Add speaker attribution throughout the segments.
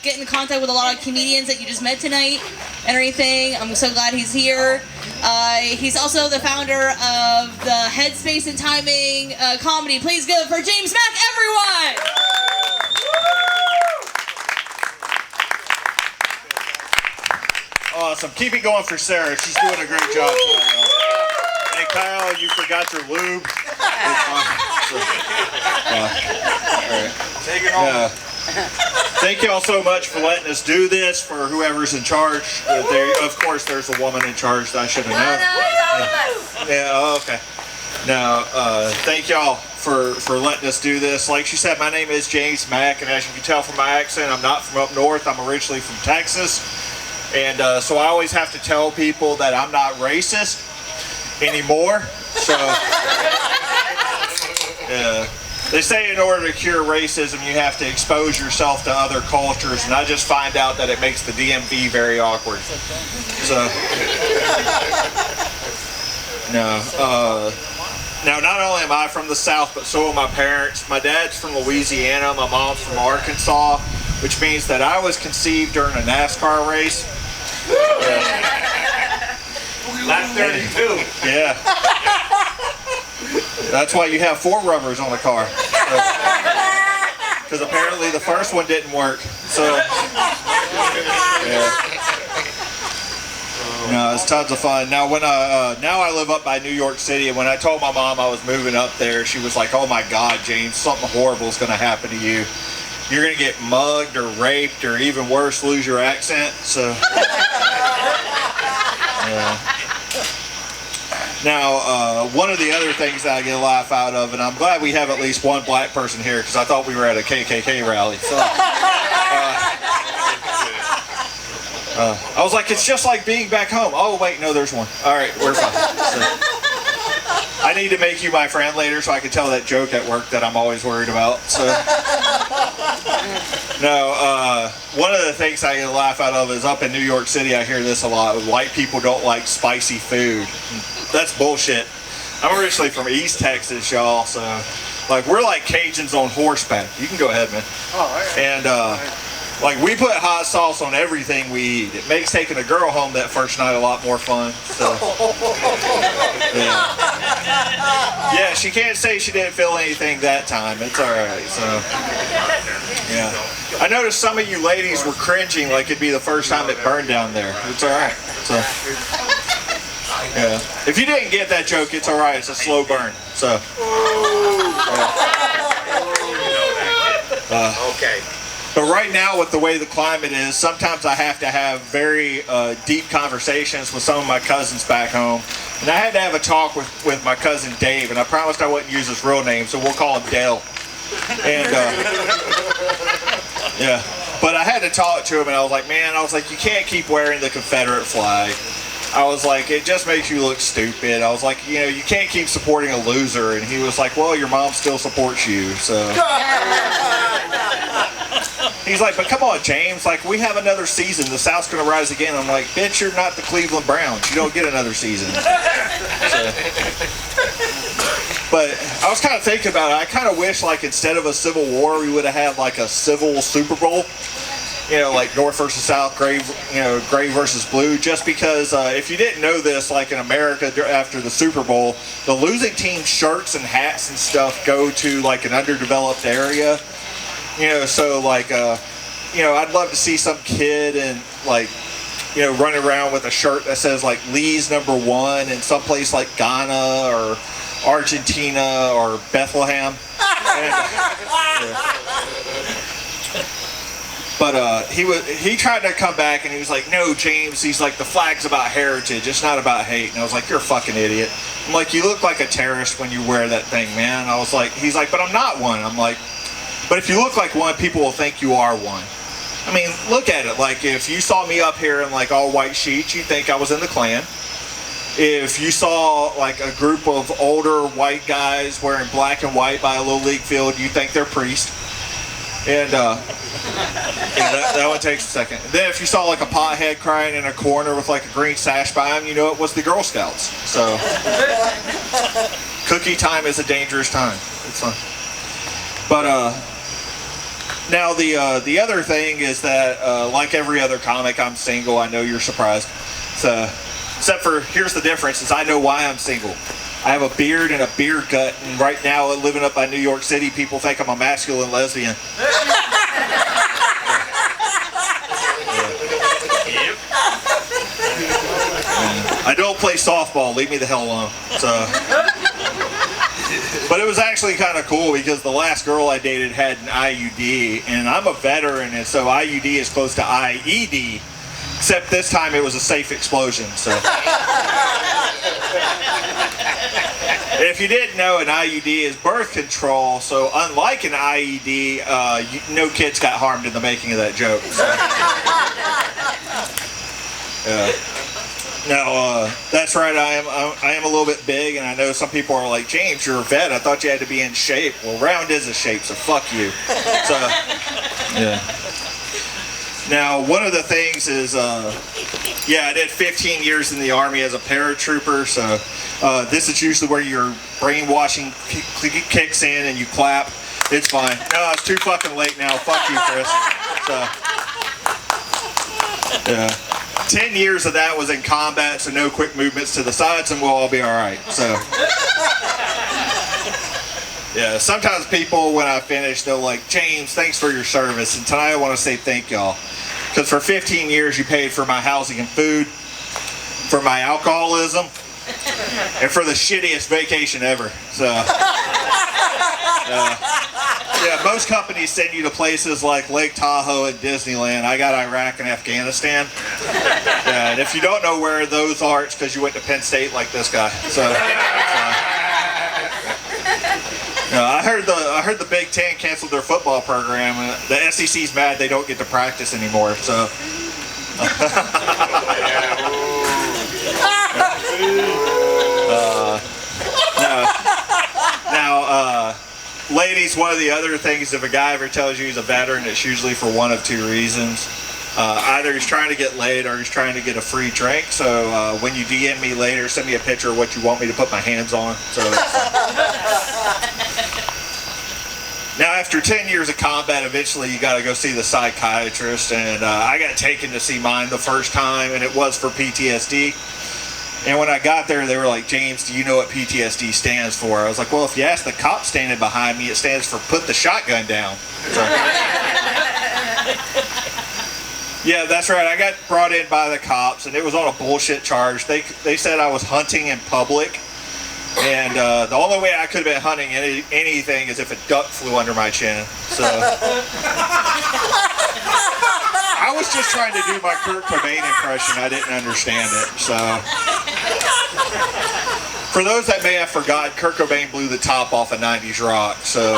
Speaker 1: get in contact with a lot of comedians that you just met tonight and everything. I'm so glad he's here. He's also the founder of the Headspace and Timing comedy. Please give it for James Mack, everyone!
Speaker 2: Awesome. Keep it going for Sarah. She's doing a great job tonight, y'all. Hey, Kyle, you forgot your lube.
Speaker 3: Take it home.
Speaker 2: Thank y'all so much for letting us do this, for whoever's in charge. Of course, there's a woman in charge that I should have known. Yeah, okay. Now, thank y'all for letting us do this. Like she said, my name is James Mack, and as you can tell from my accent, I'm not from up north. I'm originally from Texas. And so I always have to tell people that I'm not racist anymore. So they say in order to cure racism, you have to expose yourself to other cultures, and I just find out that it makes the DMV very awkward. So no. Now, not only am I from the South, but so are my parents. My dad's from Louisiana, my mom's from Arkansas, which means that I was conceived during a NASCAR race.
Speaker 3: Lap 32.
Speaker 2: Yeah. That's why you have 4 rubbers on the car. Because apparently the first one didn't work. So, yeah. No, it's tons of fun. Now, when now I live up by New York City, and when I told my mom I was moving up there, she was like, "Oh my God, James, something horrible is going to happen to you. You're going to get mugged or raped or even worse, lose your accent." So, yeah. Now, one of the other things that I get a laugh out of, and I'm glad we have at least one black person here because I thought we were at a KKK rally. So, I was like, it's just like being back home. Oh, wait, no, there's one. All right, we're fine. So, I need to make you my friend later so I can tell that joke at work that I'm always worried about. So, no, one of the things I get a laugh out of is up in New York City, I hear this a lot. White people don't like spicy food. That's bullshit. I'm originally from East Texas, y'all, so, like, we're like Cajuns on horseback. You can go ahead, man.
Speaker 3: Oh, right.
Speaker 2: And, like, we put hot sauce on everything we eat. It makes taking a girl home that first night a lot more fun. So, yeah, she can't say she didn't feel anything that time. It's all right. So, yeah. I noticed some of you ladies were cringing like it'd be the first time it burned down there. It's all right. So, yeah. If you didn't get that joke, it's all right. It's a slow burn. So,
Speaker 3: Okay.
Speaker 2: But right now, with the way the climate is, sometimes I have to have very deep conversations with some of my cousins back home. And I had to have a talk with my cousin Dave, and I promised I wouldn't use his real name, so we'll call him Dale. And, yeah. But I had to talk to him, and I was like, man, you can't keep wearing the Confederate flag. I was like, it just makes you look stupid. I was like, you know, you can't keep supporting a loser. And he was like, well, your mom still supports you, so. He's like, but come on, James, like, we have another season. The South's going to rise again. I'm like, bitch, you're not the Cleveland Browns. You don't get another season. So. But I was kind of thinking about it. I kind of wish, like, instead of a civil war, we would have had, like, a civil Super Bowl. You know, like North versus South, gray versus blue, just because if you didn't know this, like in America after the Super Bowl, the losing team's shirts and hats and stuff go to like an underdeveloped area. You know, so like, you know, I'd love to see some kid and like, you know, running around with a shirt that says like Lee's #1 in someplace like Ghana or Argentina or Bethlehem. And, but he tried to come back and he was like, no, James, he's like, the flag's about heritage, it's not about hate. And I was like, you're a fucking idiot. I'm like, you look like a terrorist when you wear that thing, man. I was like, he's like, but I'm not one. I'm like, but if you look like one, people will think you are one. I mean, look at it. Like, if you saw me up here in like all white sheets, you'd think I was in the Klan. If you saw like a group of older white guys wearing black and white by a little league field, you think they're priests. And yeah, that one takes a second. And then if you saw like a pothead crying in a corner with like a green sash by him, you know it was the Girl Scouts. So cookie time is a dangerous time. It's fun. But Now the other thing is that like every other comic, I'm single. I know you're surprised. So, except for here's the difference: is I know why I'm single. I have a beard and a beer gut, and right now living up by New York City, people think I'm a masculine lesbian. I don't play softball. Leave me the hell alone. So, but it was actually kind of cool because the last girl I dated had an IUD, and I'm a veteran, and so IUD is close to IED, except this time it was a safe explosion. So, if you didn't know, an IUD is birth control. So, unlike an IED, no kids got harmed in the making of that joke. So. Now, that's right, I am a little bit big, and I know some people are like, James, you're a vet, I thought you had to be in shape. Well, round is a shape, so fuck you. So, yeah. Now, one of the things is, I did 15 years in the Army as a paratrooper, so this is usually where your brainwashing kicks in and you clap. It's fine. No, it's too fucking late now. Fuck you, Chris. So, yeah. 10 years of that was in combat, so no quick movements to the sides, and we'll all be all right. So, yeah. Sometimes people, when I finish, they're like, "James, thanks for your service." And tonight, I want to say thank y'all, because for 15 years, you paid for my housing and food, for my alcoholism, and for the shittiest vacation ever. So, yeah, most companies send you to places like Lake Tahoe and Disneyland. I got Iraq and Afghanistan. Yeah, and if you don't know where those are, it's because you went to Penn State like this guy. So, I heard the Big Ten canceled their football program. The SEC's mad they don't get to practice anymore. So. Now, ladies, one of the other things, if a guy ever tells you he's a veteran, it's usually for one of two reasons. Either he's trying to get laid or he's trying to get a free drink. So when you DM me later, send me a picture of what you want me to put my hands on. So now, after 10 years of combat, eventually you got to go see the psychiatrist, and I got taken to see mine the first time, and it was for PTSD. And when I got there, they were like, James, do you know what PTSD stands for? I was like, well, if you ask the cop standing behind me, it stands for put the shotgun down. So, yeah, that's right. I got brought in by the cops, and it was on a bullshit charge. They said I was hunting in public, and the only way I could have been hunting anything is if a duck flew under my chin. So I was just trying to do my Kurt Cobain impression. I didn't understand it. So for those that may have forgotten, Kurt Cobain blew the top off of 90s rock. So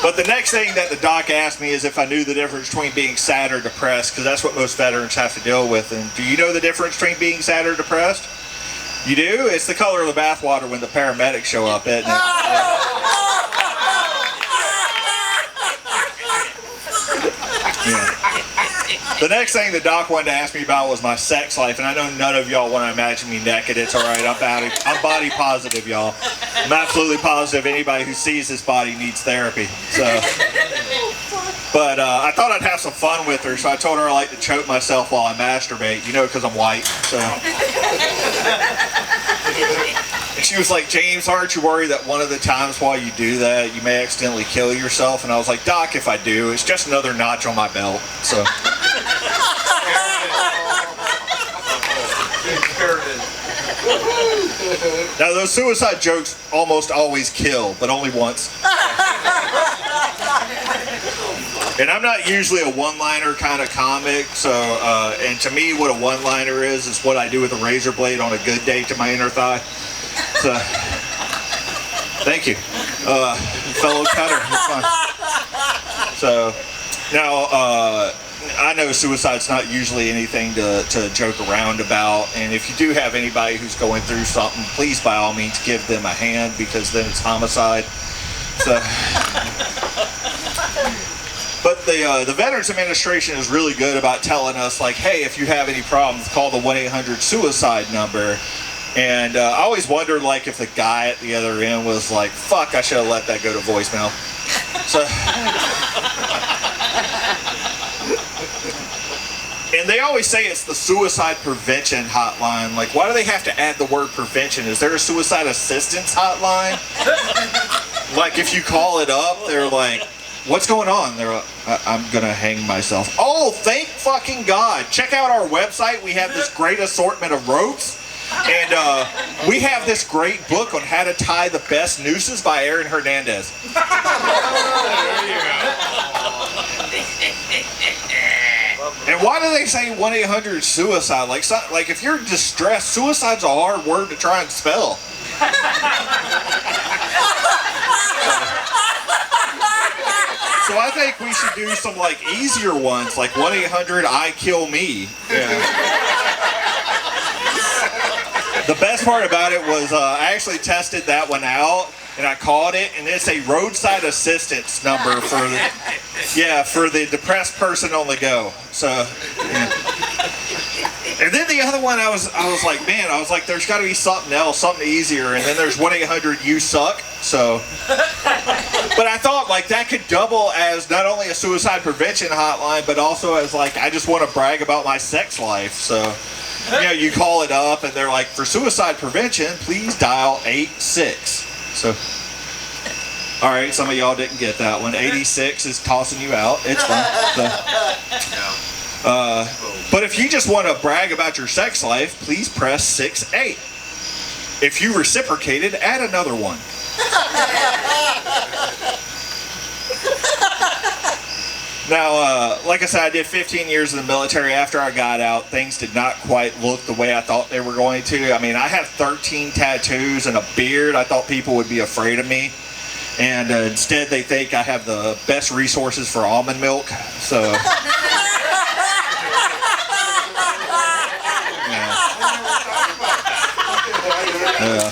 Speaker 2: but the next thing that the doc asked me is if I knew the difference between being sad or depressed, because that's what most veterans have to deal with. And do you know the difference between being sad or depressed? You do? It's the color of the bathwater when the paramedics show up, isn't it? Yeah. Yeah. The next thing the doc wanted to ask me about was my sex life, and I know none of y'all want to imagine me naked. It's all right. I'm body positive, y'all. I'm absolutely positive anybody who sees this body needs therapy. So, but I thought I'd have some fun with her, so I told her I like to choke myself while I masturbate, because I'm white. So, and she was like, James, aren't you worried that one of the times while you do that, you may accidentally kill yourself? And I was like, Doc, if I do, it's just another notch on my belt. So. Now, those suicide jokes almost always kill, but only once. And I'm not usually a one-liner kind of comic, so, and to me, what a one-liner is what I do with a razor blade on a good day to my inner thigh. So, thank you, fellow cutter. It's fine. So, now, I know suicide's not usually anything to joke around about, and if you do have anybody who's going through something, please by all means give them a hand, because then it's homicide. So, but the Veterans Administration is really good about telling us, like, hey, if you have any problems, call the 1-800-SUICIDE number. And I always wondered, like, if the guy at the other end was like, fuck, I should have let that go to voicemail. So, and they always say it's the suicide prevention hotline. Like, why do they have to add the word prevention? Is there a suicide assistance hotline? Like, if you call it up, they're like, what's going on? They're like, I'm gonna hang myself. Oh, thank fucking God. Check out our website. We have this great assortment of ropes. And we have this great book on how to tie the best nooses by Aaron Hernandez. And why do they say 1-800-SUICIDE? Like if you're distressed, suicide's a hard word to try and spell. So I think we should do some like easier ones, like 1-800-I-KILL-ME. Yeah. The best part about it was I actually tested that one out, and I called it, and it's a roadside assistance number for the depressed person on the go. So, yeah. And then the other one, I was like, man, there's got to be something else, something easier. And then there's 1-800-YOU-SUCK. So, but I thought like that could double as not only a suicide prevention hotline, but also as like I just want to brag about my sex life. So. You know, you call it up and they're like, for suicide prevention, please dial 86. So, all right, some of y'all didn't get that one. 86 is tossing you out. It's fun. So, but if you just want to brag about your sex life, please press 68. If you reciprocated, add another one. Now, like I said, I did 15 years in the military. After I got out, things did not quite look the way I thought they were going to. I mean, I have 13 tattoos and a beard. I thought people would be afraid of me. And instead, they think I have the best resources for almond milk. So, yeah.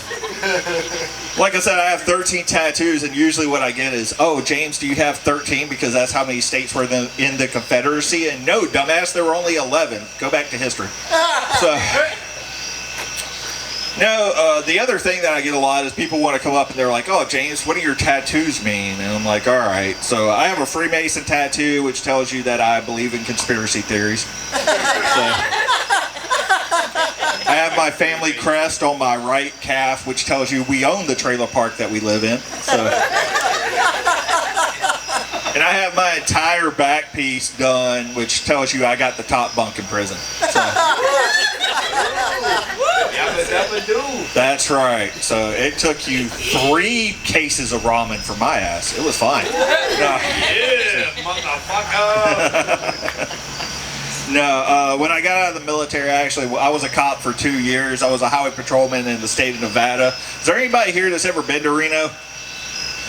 Speaker 2: Like I said, I have 13 tattoos, and usually what I get is, oh, James, do you have 13? Because that's how many states were in the Confederacy. And no, dumbass, there were only 11. Go back to history. So, no, the other thing that I get a lot is people want to come up and they're like, oh, James, what do your tattoos mean? And I'm like, all right. So I have a Freemason tattoo, which tells you that I believe in conspiracy theories. So, I have my family crest on my right calf, which tells you we own the trailer park that we live in. So, and I have my entire back piece done, which tells you I got the top bunk in prison. So, that's right. So it took you 3 cases of ramen for my ass. It was fine.
Speaker 3: Yeah, motherfucker.
Speaker 2: No, when I got out of the military, I was a cop for 2 years. I was a highway patrolman in the state of Nevada. Is there anybody here that's ever been to Reno?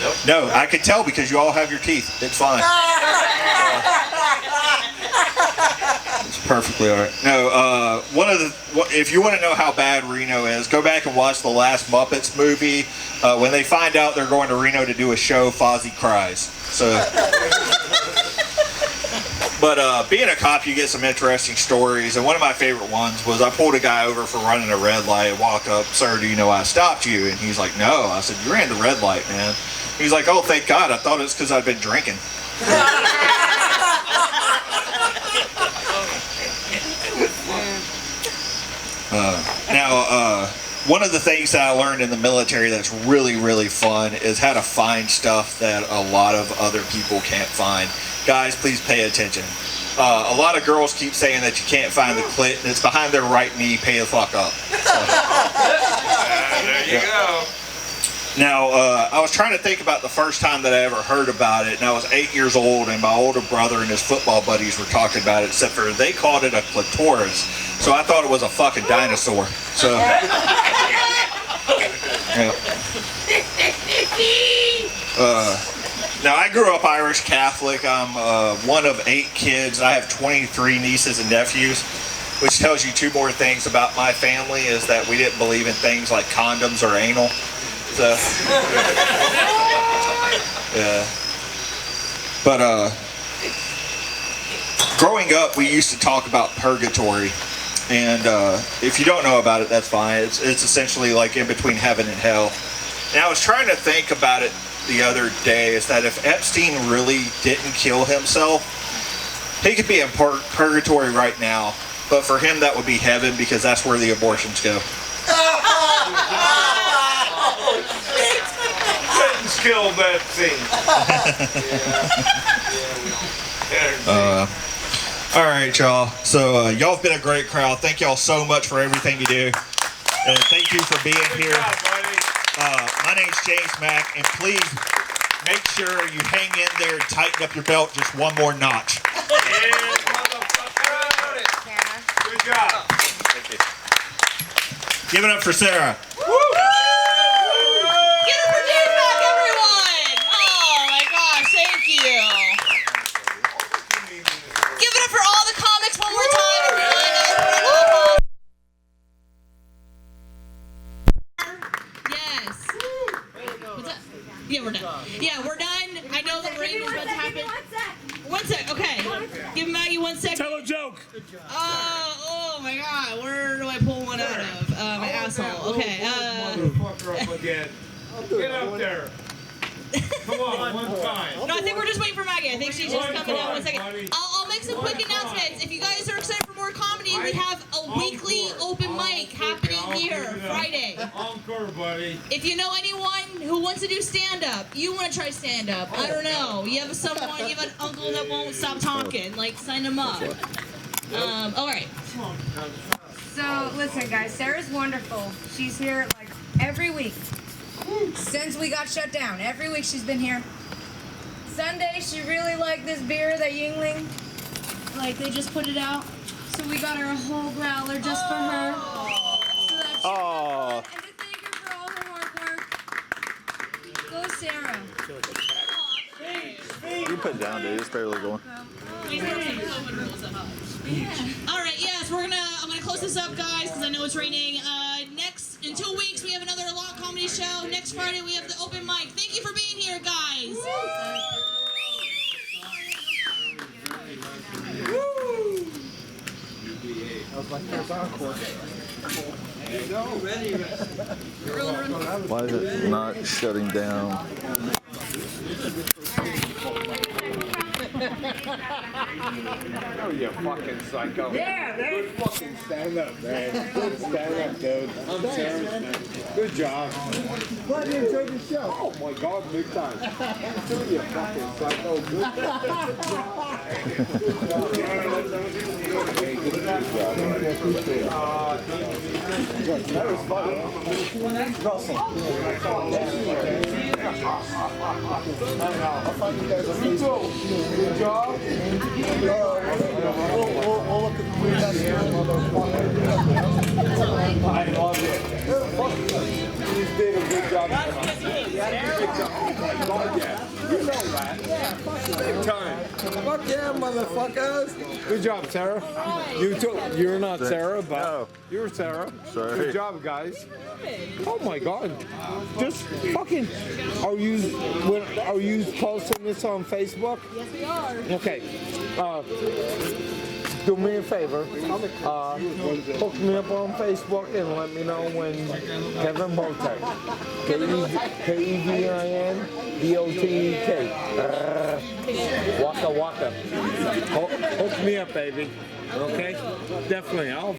Speaker 3: Nope.
Speaker 2: No, I could tell because you all have your teeth. It's fine. It's perfectly all right. No, if you want to know how bad Reno is, go back and watch the last Muppets movie. When they find out they're going to Reno to do a show, Fozzie cries. So. But being a cop, you get some interesting stories, and one of my favorite ones was I pulled a guy over for running a red light, walked up, sir, do you know I stopped you? And he's like, no. I said, you ran the red light, man. He's like, oh, thank God, I thought it was because I'd been drinking. Now, one of the things that I learned in the military that's really, really fun is how to find stuff that a lot of other people can't find. Guys, please pay attention. A lot of girls keep saying that you can't find the clit, and it's behind their right knee. Pay the fuck up. So,
Speaker 3: there you go.
Speaker 2: Now, I was trying to think about the first time that I ever heard about it, and I was 8 years old, and my older brother and his football buddies were talking about it, except for they called it a clitoris. So I thought it was a fucking dinosaur. So, yeah. Now, I grew up Irish Catholic. I'm one of 8 kids. I have 23 nieces and nephews, which tells you 2 more things about my family, is that we didn't believe in things like condoms or anal. So, yeah. But growing up, we used to talk about purgatory. And if you don't know about it, that's fine. It's essentially like in between heaven and hell. And I was trying to think about it the other day, is that if Epstein really didn't kill himself, he could be in purgatory right now. But for him, that would be heaven, because that's where the abortions go.
Speaker 3: Couldn't kill that thing.
Speaker 2: All right, y'all. So y'all have been a great crowd. Thank y'all so much for everything you do. And thank you for being here. My name's James Mack, and please make sure you hang in there and tighten up your belt just one more notch.
Speaker 3: Good job.
Speaker 2: Thank you. Give it up for Sarah.
Speaker 1: Woo! Give it for James Mack, everyone! Oh my gosh, thank you. Give it up for all the comics one more time, everyone. Yes. What's that? Yeah, we're done. Yeah, we're done. I know the rain is about to happen. 1 sec, okay. Give Maggie 1 second.
Speaker 3: Tell a joke.
Speaker 1: Oh my god, where do I pull one out of? My asshole. Okay,
Speaker 3: Motherfucker up again. Get up there. Come on, one time.
Speaker 1: No, I think we're just waiting for Maggie. I think she's just coming out. 1 second.
Speaker 3: Buddy.
Speaker 1: I'll make some quick announcements. If you guys are excited for more comedy, we have a weekly open mic happening here Friday.
Speaker 3: Encore, buddy.
Speaker 1: If you know anyone who wants to do stand-up, you want to try stand-up, I don't know. You have someone, you have an uncle that won't stop talking, like sign them up. All right.
Speaker 4: So, listen, guys, Sarah's wonderful. She's here like every week since we got shut down. Every week she's been here. Sunday, she really liked this beer that Yingling, like they just put it out. So we got her a whole growler just for her. So that she can have fun, and to thank her for all her hard work. Go, Sarah.
Speaker 5: You put it down, dude. It's barely going.
Speaker 1: All right, yes, I'm gonna close this up, guys, because I know it's raining. In 2 weeks, we have another Law Comedy show. Next Friday, we have the open mic. Thank you for being here, guys.
Speaker 5: That was my first encore. Why is it not shutting down?
Speaker 3: Oh, you fucking psycho.
Speaker 4: Yeah,
Speaker 3: Good fucking stand up, man. Good stand up, dude. I'm serious, man. Good job. Glad you enjoyed the show. Oh my god, big time. You fucking psycho. Good job. That was funny. Russell. I'll find you guys a Facebook. Good job. We'll look at the best I love it. You did a good job. Oh my god, yeah. You know that. Big time. Fuck yeah, motherfuckers. Good job, Sarah. You too. You're not Sarah, but
Speaker 5: No.
Speaker 3: you're Sarah.
Speaker 5: Sorry.
Speaker 3: Good job, guys. Oh my god. Just fucking are you posting this on Facebook?
Speaker 1: Yes, we are.
Speaker 3: Okay. Do me a favor. Hook me up on Facebook and let me know when Kevin Botek. KEVINBOTEK. Waka waka. Hook me up, baby. Okay? Definitely. I'll